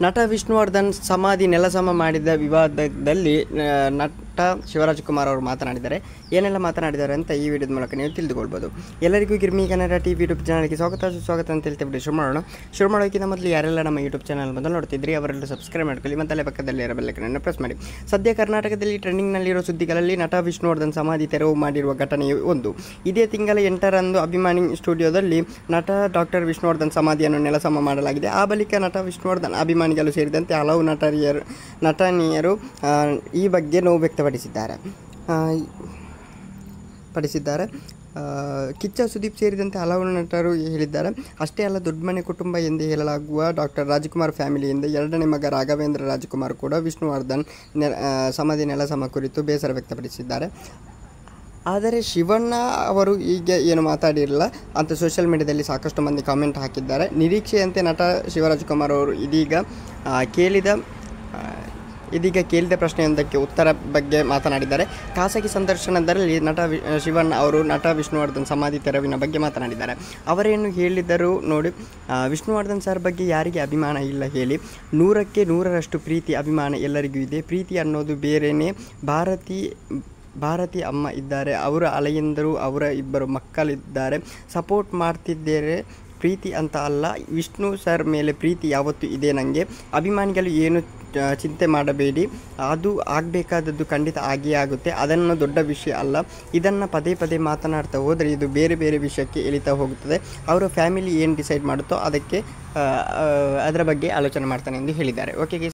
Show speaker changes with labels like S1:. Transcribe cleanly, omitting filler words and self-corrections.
S1: ನಟ ವಿಷ್ಣುವರ್ಧನ್ ಸಮಾಧಿ ನೆಲಸಮ ಮಾಡಿದ ವಿವಾದದಲ್ಲಿ ನಟ ಶಿವರಾಜಕುಮಾರ್ ಅವರು ಮಾತನಾಡಿದ್ದಾರೆ. ಏನೆಲ್ಲ ಮಾತನಾಡಿದ್ದಾರೆ ಅಂತ ಈ ವಿಡಿಯೋದ ಮೂಲಕ ನೀವು ತಿಳಿದುಕೊಳ್ಬೋದು. ಎಲ್ಲರಿಗೂ ಗಿರ್ಮಿ ಕನ್ನಡ ಟಿವಿ ಯೂಟ್ಯೂಬ್ ಚಾನಲ್ಗೆ ಸ್ವಾಗತ ಅಂತ ಹೇಳ್ತೀವಿ. ಶುರು ಮಾಡೋಕ್ಕಿಂತ ಮೊದಲು ಯಾರೆಲ್ಲ ನಮ್ಮ ಯೂಟ್ಯೂಬ್ ಚಾನಲ್ ಮೊದಲು ನೋಡ್ತಿದ್ರಿ ಅವರೆಲ್ಲ ಸಬ್ಸ್ಕ್ರೈಬ್ ಮಾಡ್ಕೊಳ್ಳಿ ಮತ್ತು ಅಲ್ಲೇ ಪಕ್ಕದಲ್ಲಿ ಇರೋ ಬೆಲ್ ಐಕಾನ್ ಪ್ರೆಸ್ ಮಾಡಿ. ಸದ್ಯ ಕರ್ನಾಟಕದಲ್ಲಿ ಟ್ರೆಂಡಿಂಗ್ನಲ್ಲಿರೋ ಸುದ್ದಿಗಳಲ್ಲಿ ನಟ ವಿಷ್ಣುವರ್ಧನ್ ಸಮಾಧಿ ತೆರವು ಮಾಡಿರುವ ಘಟನೆಯು ಒಂದು. ಇದೇ ತಿಂಗಳ 8ರಂದು ಅಭಿಮಾನಿ ಸ್ಟುಡಿಯೋದಲ್ಲಿ ನಟ ಡಾಕ್ಟರ್ ವಿಷ್ಣುವರ್ಧನ್ ಸಮಾಧಿಯನ್ನು ನೆಲಸಮ ಮಾಡಲಾಗಿದೆ. ಆ ಬಳಿಕ ನಟ ವಿಷ್ಣುವರ್ಧನ್ ಅಭಿಮಾನಿಗಳು ಸೇರಿದಂತೆ ಹಲವು ನಟನೀಯರು ಈ ಬಗ್ಗೆ ನೋವು ವ್ಯಕ್ತಪಡಿಸಿದ್ದಾರೆ. ಕಿಚ್ಚ ಸುದೀಪ್ ಸೇರಿದಂತೆ ಹಲವು ನಟರು ಹೇಳಿದ್ದಾರೆ. ಅಷ್ಟೇ ಅಲ್ಲ, ದೊಡ್ಡ ಮನೆ ಕುಟುಂಬ ಎಂದು ಹೇಳಲಾಗುವ ಡಾಕ್ಟರ್ ರಾಜ್ಕುಮಾರ್ ಫ್ಯಾಮಿಲಿಯಿಂದ 2ನೇ ಮಗ ರಾಘವೇಂದ್ರ ರಾಜ್ಕುಮಾರ್ ಕೂಡ ವಿಷ್ಣುವರ್ಧನ್ ಸಮಾಧಿ ನೆಲಸಮ ಕುರಿತು ಬೇಸರ ವ್ಯಕ್ತಪಡಿಸಿದ್ದಾರೆ. ಆದರೆ ಶಿವಣ್ಣ ಅವರು ಈಗ ಏನು ಮಾತಾಡಿರಲಿಲ್ಲ ಅಂತ ಸೋಷಿಯಲ್ ಮೀಡಿಯಾದಲ್ಲಿ ಸಾಕಷ್ಟು ಮಂದಿ ಕಾಮೆಂಟ್ ಹಾಕಿದ್ದಾರೆ. ನಿರೀಕ್ಷೆಯಂತೆ ನಟ ಶಿವರಾಜಕುಮಾರ್ ಅವರು ಇದೀಗ ಕೇಳಿದ ಪ್ರಶ್ನೆಯೊಂದಕ್ಕೆ ಉತ್ತರ ಬಗ್ಗೆ ಮಾತನಾಡಿದ್ದಾರೆ. ಖಾಸಗಿ ಸಂದರ್ಶನದಲ್ಲಿ ನಟ ಶಿವಣ್ಣ ಅವರು ನಟ ವಿಷ್ಣುವರ್ಧನ್ ಸಮಾಧಿ ತೆರವಿನ ಬಗ್ಗೆ ಮಾತನಾಡಿದ್ದಾರೆ. ಅವರೇನು ಹೇಳಿದರು ನೋಡಿ. ವಿಷ್ಣುವರ್ಧನ್ ಸರ್ ಬಗ್ಗೆ ಯಾರಿಗೆ ಅಭಿಮಾನ ಇಲ್ಲ ಹೇಳಿ? 100ಕ್ಕೆ 100ರಷ್ಟು ಪ್ರೀತಿ ಅಭಿಮಾನ ಎಲ್ಲರಿಗೂ ಇದೆ. ಪ್ರೀತಿ ಅನ್ನೋದು ಬೇರೆಯೇ. ಭಾರತಿ ಅಮ್ಮ ಇದ್ದಾರೆ, ಅವರ ಅಲೆಯಂದರು, ಅವರ 2 ಮಕ್ಕಳಿದ್ದಾರೆ. ಸಪೋರ್ಟ್ ಮಾಡ್ತಿದ್ದೇನೆ, ಪ್ರೀತಿ ಅಂತ ಅಲ್ಲ. ವಿಷ್ಣು ಸರ್ ಮೇಲೆ ಪ್ರೀತಿ ಯಾವತ್ತೂ ಇದೆ ನನಗೆ. ಅಭಿಮಾನಿಗಳು ಏನು ಚಿಂತೆ ಮಾಡಬೇಡಿ, ಅದು ಆಗಬೇಕಾದದ್ದು ಖಂಡಿತ ಆಗೇ ಆಗುತ್ತೆ. ಅದನ್ನು ದೊಡ್ಡ ವಿಷಯ ಅಲ್ಲ. ಇದನ್ನು ಪದೇ ಪದೇ ಮಾತನಾಡ್ತಾ ಹೋದರೆ ಇದು ಬೇರೆ ಬೇರೆ ವಿಷಯಕ್ಕೆ ಎಳಿತಾ ಹೋಗುತ್ತದೆ. ಅವರ ಫ್ಯಾಮಿಲಿ ಏನು ಡಿಸೈಡ್ ಮಾಡುತ್ತೋ ಅದರ ಬಗ್ಗೆ ಆಲೋಚನೆ ಮಾಡ್ತಾನೆ ಎಂದು ಹೇಳಿದ್ದಾರೆ. ಓಕೆ.